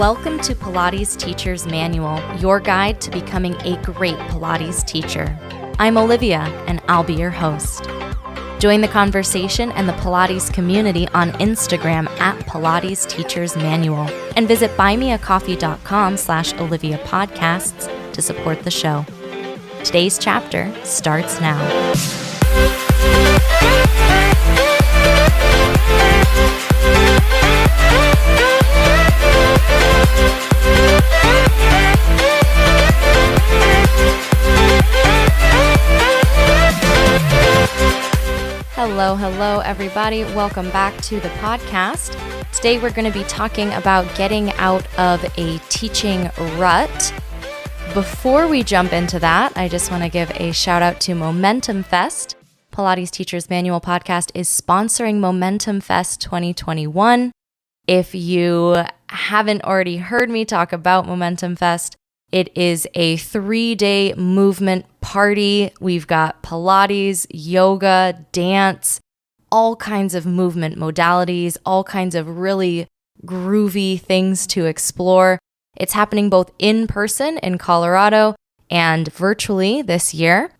Welcome to Pilates Teacher's Manual, your guide to becoming a great Pilates teacher. I'm Olivia, and I'll be your host. Join the conversation and the Pilates community on Instagram at Pilates Teacher's Manual, and visit buymeacoffee.com/Olivia Podcasts to support the show. Today's chapter starts now. Hello, everybody. Welcome back to the podcast. Today, we're going to be talking about getting out of a teaching rut. Before we jump into that, I just want to give a shout out to Momentum Fest. Pilates Teacher's Manual podcast is sponsoring Momentum Fest 2021. If you haven't already heard me talk about Momentum Fest, it is a 3-day movement party. We've got Pilates, yoga, dance, all kinds of movement modalities, all kinds of really groovy things to explore. It's happening both in person in Colorado and virtually this year.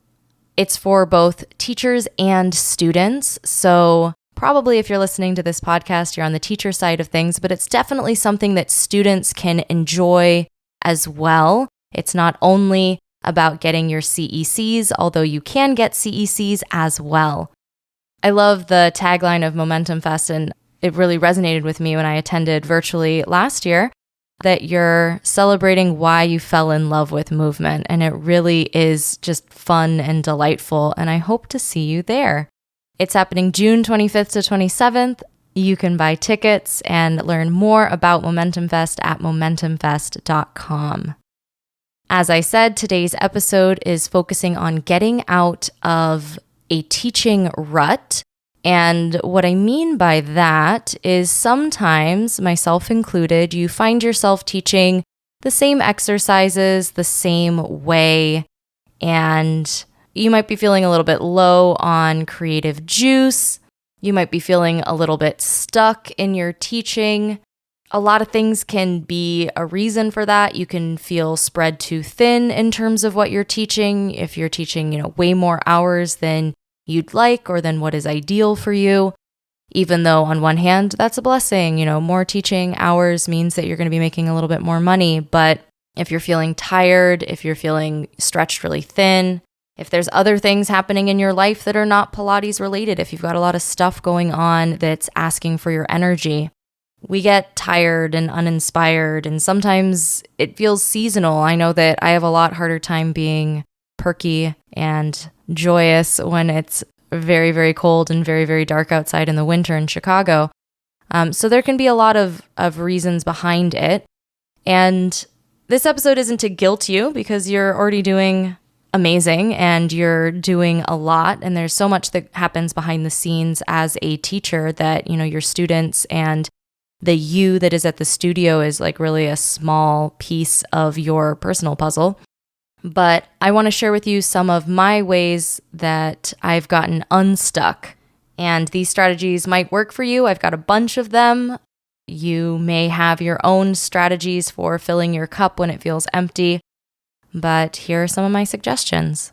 It's for both teachers and students. So probably if you're listening to this podcast, you're on the teacher side of things, but it's definitely something that students can enjoy as well. It's not only about getting your CECs, although you can get CECs as well. I love the tagline of Momentum Fest, and it really resonated with me when I attended virtually last year, that you're celebrating why you fell in love with movement, and it really is just fun and delightful, and I hope to see you there. It's happening June 25th to 27th. You can buy tickets and learn more about Momentum Fest at momentumfest.com. As I said, today's episode is focusing on getting out of a teaching rut. And what I mean by that is sometimes, myself included, you find yourself teaching the same exercises the same way, and you might be feeling a little bit low on creative juice. You might be feeling a little bit stuck in your teaching. A lot of things can be a reason for that. You can feel spread too thin in terms of what you're teaching. If you're teaching, way more hours than you'd like or than what is ideal for you, even though on one hand, that's a blessing. More teaching hours means that you're going to be making a little bit more money. But if you're feeling tired, if you're feeling stretched really thin, if there's other things happening in your life that are not Pilates related, if you've got a lot of stuff going on that's asking for your energy, we get tired and uninspired, and sometimes it feels seasonal. I know that I have a lot harder time being perky and joyous when it's very, very cold and very, very dark outside in the winter in Chicago. So there can be a lot of reasons behind it. And this episode isn't to guilt you, because you're already doing amazing and you're doing a lot, and there's so much that happens behind the scenes as a teacher that your students and the you that is at the studio is like really a small piece of your personal puzzle. But I want to share with you some of my ways that I've gotten unstuck, and these strategies might work for you. I've got a bunch of them. You may have your own strategies for filling your cup when it feels empty. But here are some of my suggestions.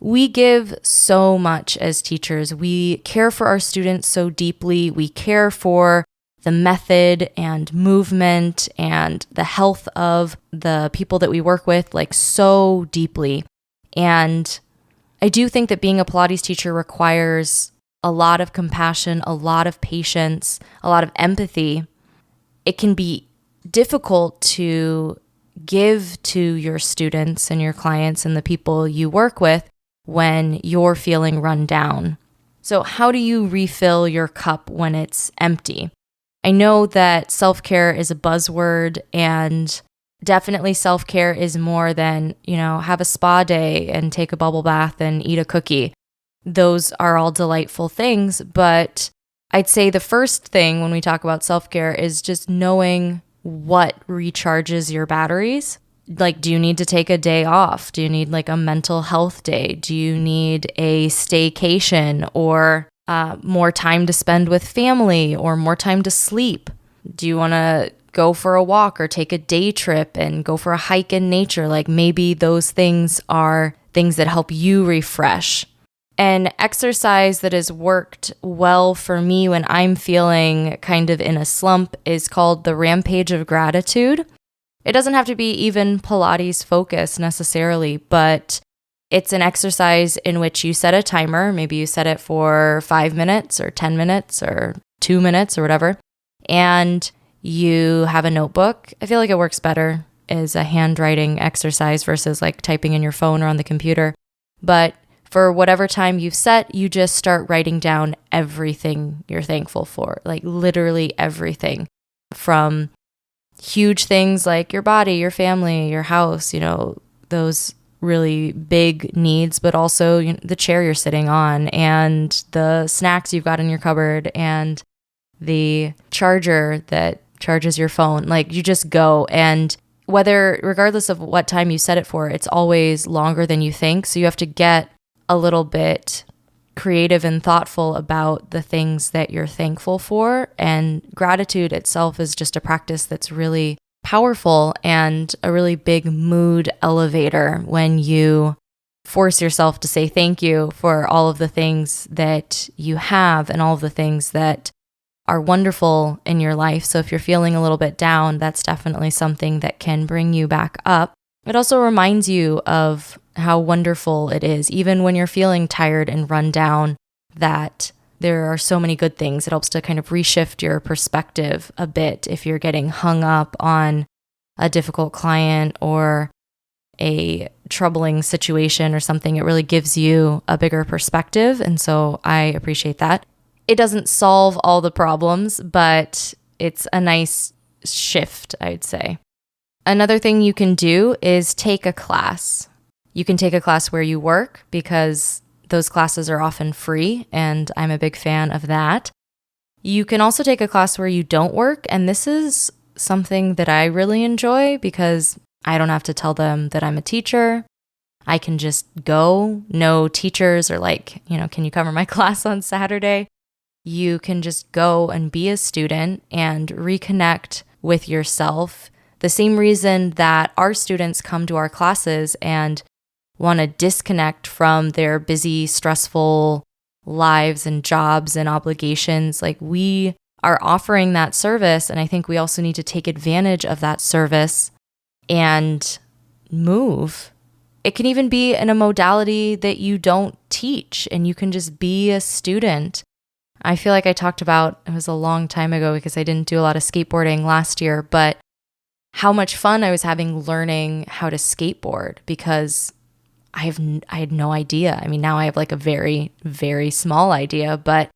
We give so much as teachers. We care for our students so deeply. We care for the method and movement and the health of the people that we work with so deeply. And I do think that being a Pilates teacher requires a lot of compassion, a lot of patience, a lot of empathy. It can be difficult to give to your students and your clients and the people you work with when you're feeling run down. So how do you refill your cup when it's empty? I know that self-care is a buzzword, and definitely self-care is more than, have a spa day and take a bubble bath and eat a cookie. Those are all delightful things, but I'd say the first thing when we talk about self-care is just knowing what recharges your batteries. Do you need to take a day off? Do you need a mental health day? Do you need a staycation or more time to spend with family or more time to sleep? Do you want to go for a walk or take a day trip and go for a hike in nature. Like maybe those things are things that help you refresh. An exercise that has worked well for me when I'm feeling kind of in a slump is called the Rampage of Gratitude. It doesn't have to be even Pilates focused necessarily, but it's an exercise in which you set a timer. Maybe you set it for 5 minutes or 10 minutes or 2 minutes or whatever, and you have a notebook. I feel like it works better as a handwriting exercise versus like typing in your phone or on the computer. But for whatever time you've set, you just start writing down everything you're thankful for, like literally everything, from huge things like your body, your family, your house, those really big needs, but also the chair you're sitting on and the snacks you've got in your cupboard and the charger that charges your phone. Like you just go, and regardless of what time you set it for, it's always longer than you think. So you have to get a little bit creative and thoughtful about the things that you're thankful for. And gratitude itself is just a practice that's really powerful and a really big mood elevator when you force yourself to say thank you for all of the things that you have and all of the things that are wonderful in your life. So if you're feeling a little bit down, that's definitely something that can bring you back up. It also reminds you of how wonderful it is, even when you're feeling tired and run down, that there are so many good things. It helps to kind of reshift your perspective a bit if you're getting hung up on a difficult client or a troubling situation or something. It really gives you a bigger perspective. And so I appreciate that. It doesn't solve all the problems, but it's a nice shift, I'd say. Another thing you can do is take a class. You can take a class where you work because those classes are often free, and I'm a big fan of that. You can also take a class where you don't work, and this is something that I really enjoy because I don't have to tell them that I'm a teacher. I can just go. No teachers are like, can you cover my class on Saturday? You can just go and be a student and reconnect with yourself. The same reason that our students come to our classes and want to disconnect from their busy, stressful lives and jobs and obligations. Like we are offering that service, and I think we also need to take advantage of that service and move. It can even be in a modality that you don't teach, and you can just be a student. I feel like I talked about, it was a long time ago because I didn't do a lot of skateboarding last year, but how much fun I was having learning how to skateboard because I had no idea. I mean, now I have like a very, very small idea, but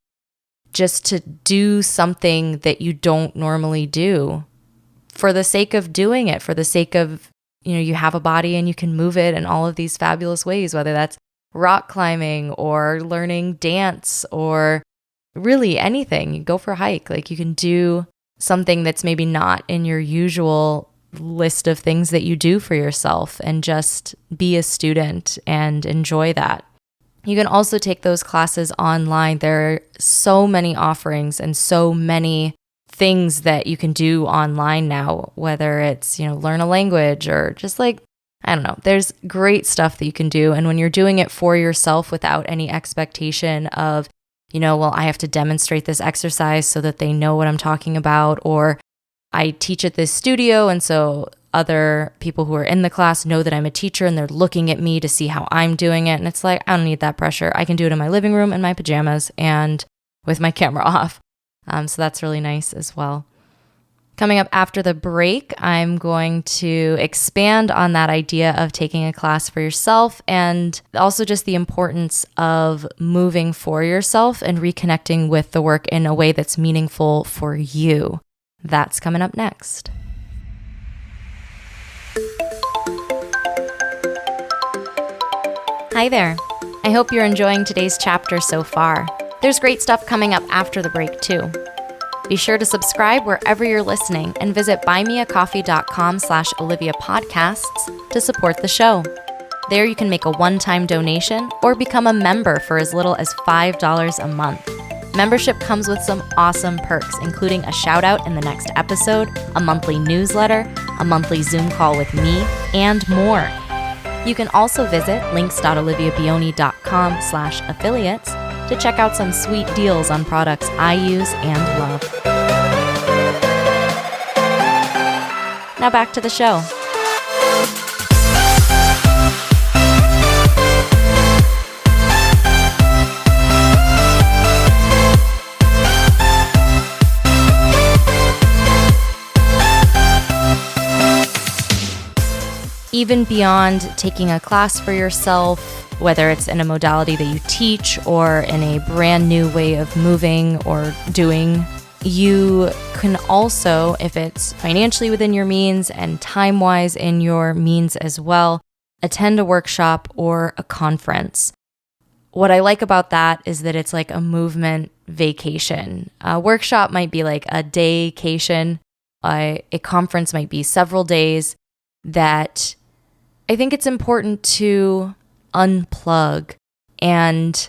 just to do something that you don't normally do for the sake of doing it, for the sake of, you have a body and you can move it in all of these fabulous ways, whether that's rock climbing or learning dance or really anything. You go for a hike, like you can do something that's maybe not in your usual list of things that you do for yourself and just be a student and enjoy that. You can also take those classes online. There are so many offerings and so many things that you can do online now, whether it's, learn a language or just like, I don't know, there's great stuff that you can do. And when you're doing it for yourself without any expectation of, I have to demonstrate this exercise so that they know what I'm talking about, or I teach at this studio, and so other people who are in the class know that I'm a teacher and they're looking at me to see how I'm doing it. And it's like, I don't need that pressure. I can do it in my living room in my pajamas and with my camera off. So that's really nice as well. Coming up after the break, I'm going to expand on that idea of taking a class for yourself and also just the importance of moving for yourself and reconnecting with the work in a way that's meaningful for you. That's coming up next. Hi there. I hope you're enjoying today's chapter so far. There's great stuff coming up after the break too. Be sure to subscribe wherever you're listening and visit buymeacoffee.com/Olivia Podcasts to support the show. There you can make a one-time donation or become a member for as little as $5 a month. Membership comes with some awesome perks, including a shout out in the next episode, a monthly newsletter, a monthly Zoom call with me, and more. You can also visit links.oliviabioni.com/affiliates to check out some sweet deals on products I use and love. Now back to the show. Even beyond taking a class for yourself, whether it's in a modality that you teach or in a brand new way of moving or doing, you can also, if it's financially within your means and time-wise in your means as well, attend a workshop or a conference. What I like about that is that it's like a movement vacation. A workshop might be like a daycation. A conference might be several days. That I think it's important to unplug, and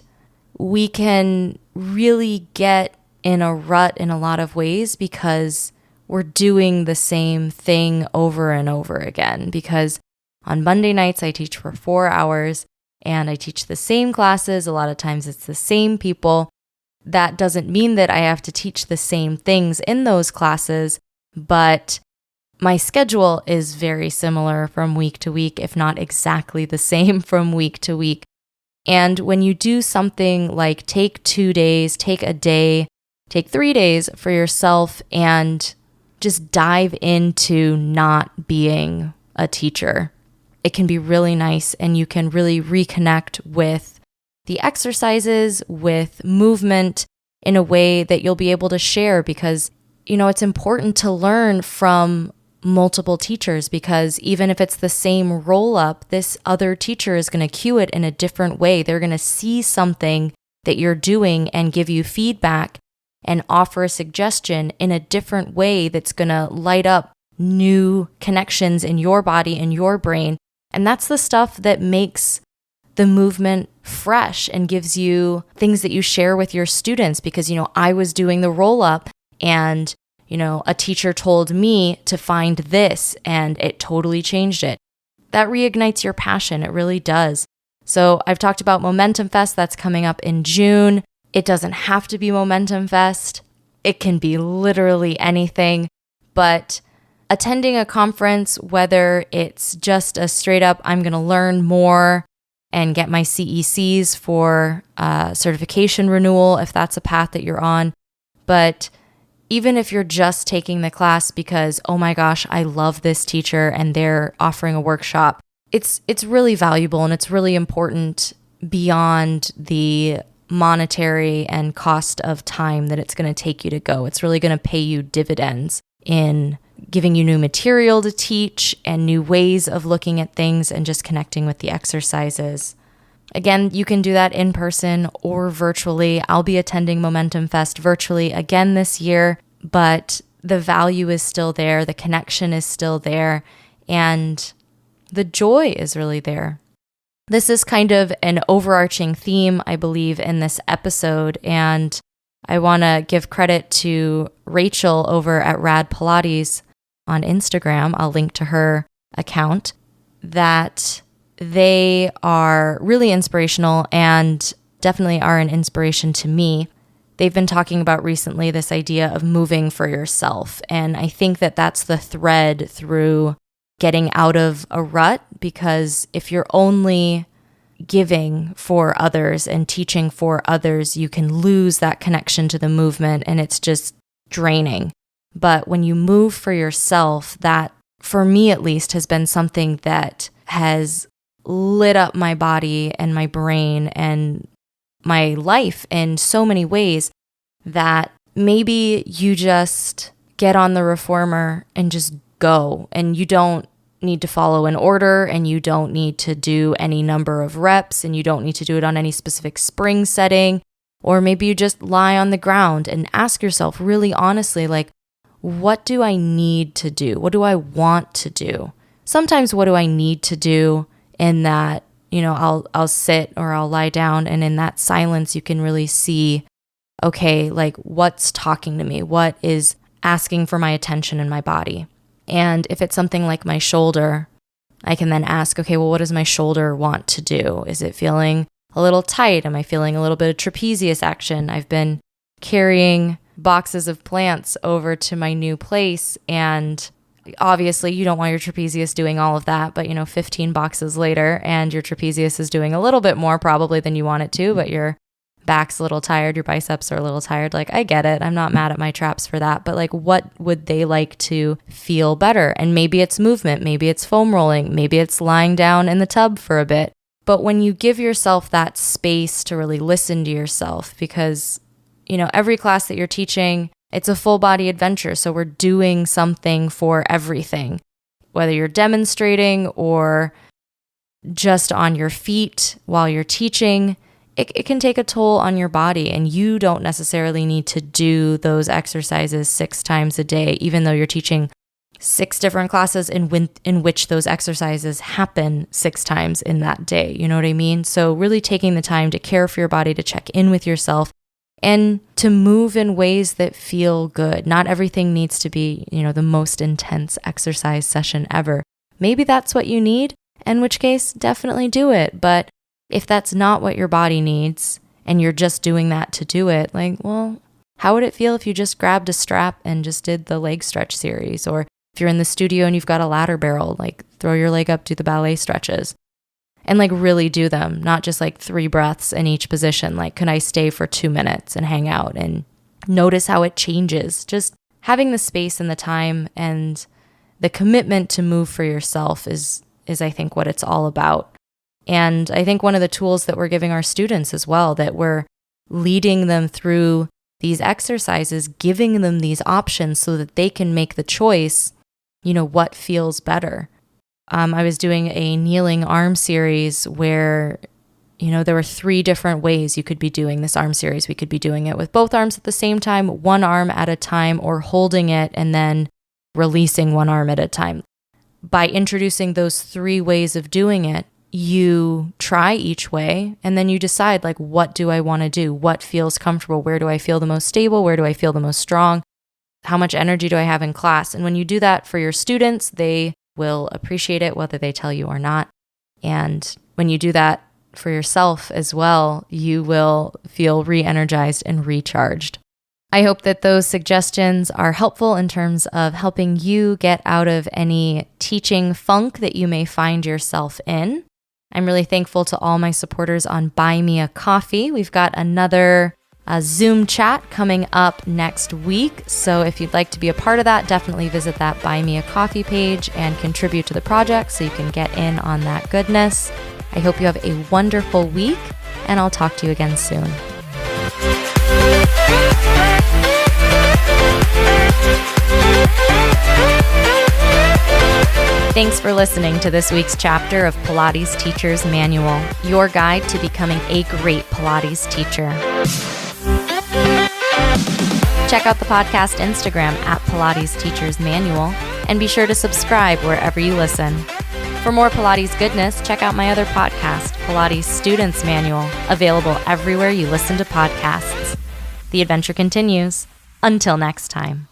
we can really get in a rut in a lot of ways because we're doing the same thing over and over again. Because on Monday nights, I teach for 4 hours and I teach the same classes. A lot of times it's the same people. That doesn't mean that I have to teach the same things in those classes, but my schedule is very similar from week to week, if not exactly the same from week to week. And when you do something like take 2 days, take a day, take 3 days for yourself and just dive into not being a teacher, it can be really nice, and you can really reconnect with the exercises, with movement in a way that you'll be able to share, because, it's important to learn from multiple teachers, because even if it's the same roll up, this other teacher is going to cue it in a different way. They're going to see something that you're doing and give you feedback and offer a suggestion in a different way that's going to light up new connections in your body and your brain. And that's the stuff that makes the movement fresh and gives you things that you share with your students, because, I was doing the roll up and a teacher told me to find this and it totally changed it. That reignites your passion. It really does. So I've talked about Momentum Fest. That's coming up in June. It doesn't have to be Momentum Fest. It can be literally anything. But attending a conference, whether it's just a straight up, I'm going to learn more and get my CECs for certification renewal, if that's a path that you're on. But even if you're just taking the class because, oh my gosh, I love this teacher and they're offering a workshop, it's really valuable, and it's really important beyond the monetary and cost of time that it's going to take you to go. It's really going to pay you dividends in giving you new material to teach and new ways of looking at things and just connecting with the exercises. Again, you can do that in person or virtually. I'll be attending Momentum Fest virtually again this year, but the value is still there, the connection is still there, and the joy is really there. This is kind of an overarching theme, I believe, in this episode, and I want to give credit to Rachel over at Rad Pilates on Instagram. I'll link to her account, that they are really inspirational and definitely are an inspiration to me. They've been talking about recently this idea of moving for yourself. And I think that that's the thread through getting out of a rut, because if you're only giving for others and teaching for others, you can lose that connection to the movement and it's just draining. But when you move for yourself, that, for me at least, has been something that has lit up my body and my brain and my life in so many ways, that maybe you just get on the reformer and just go, and you don't need to follow an order, and you don't need to do any number of reps, and you don't need to do it on any specific spring setting. Or maybe you just lie on the ground and ask yourself really honestly, like, what do I need to do? What do I want to do? Sometimes what do I need to do, in that, I'll sit or I'll lie down, and in that silence you can really see, okay, like what's talking to me? What is asking for my attention in my body? And if it's something like my shoulder, I can then ask, okay, well, what does my shoulder want to do? Is it feeling a little tight? Am I feeling a little bit of trapezius action? I've been carrying boxes of plants over to my new place, and obviously you don't want your trapezius doing all of that, but 15 boxes later and your trapezius is doing a little bit more probably than you want it to, but your back's a little tired, your biceps are a little tired. Like, I get it. I'm not mad at my traps for that, but like, what would they like to feel better? And maybe it's movement, maybe it's foam rolling, maybe it's lying down in the tub for a bit. But when you give yourself that space to really listen to yourself, because, every class that you're teaching, it's a full body adventure. So we're doing something for everything, whether you're demonstrating or just on your feet while you're teaching. It can take a toll on your body, and you don't necessarily need to do those exercises 6 times a day, even though you're teaching 6 different classes in which those exercises happen 6 times in that day. You know what I mean? So really taking the time to care for your body, to check in with yourself, and to move in ways that feel good. Not everything needs to be, the most intense exercise session ever. Maybe that's what you need, in which case, definitely do it. But if that's not what your body needs and you're just doing that to do it, like, well, how would it feel if you just grabbed a strap and just did the leg stretch series? Or if you're in the studio and you've got a ladder barrel, like throw your leg up, do the ballet stretches and like really do them, not just like 3 breaths in each position. Like, can I stay for 2 minutes and hang out and notice how it changes? Just having the space and the time and the commitment to move for yourself is I think what it's all about. And I think one of the tools that we're giving our students as well, that we're leading them through these exercises, giving them these options so that they can make the choice, what feels better. I was doing a kneeling arm series where, there were 3 different ways you could be doing this arm series. We could be doing it with both arms at the same time, one arm at a time, or holding it and then releasing one arm at a time. By introducing those 3 ways of doing it, you try each way and then you decide, like, what do I want to do? What feels comfortable? Where do I feel the most stable? Where do I feel the most strong? How much energy do I have in class? And when you do that for your students, they will appreciate it, whether they tell you or not. And when you do that for yourself as well, you will feel re-energized and recharged. I hope that those suggestions are helpful in terms of helping you get out of any teaching funk that you may find yourself in. I'm really thankful to all my supporters on Buy Me a Coffee. We've got another Zoom chat coming up next week. So if you'd like to be a part of that, definitely visit that Buy Me a Coffee page and contribute to the project so you can get in on that goodness. I hope you have a wonderful week, and I'll talk to you again soon. Thanks for listening to this week's chapter of Pilates Teacher's Manual, your guide to becoming a great Pilates teacher. Check out the podcast Instagram at Pilates Teacher's Manual, and be sure to subscribe wherever you listen. For more Pilates goodness, check out my other podcast, Pilates Student's Manual, available everywhere you listen to podcasts. The adventure continues. Until next time.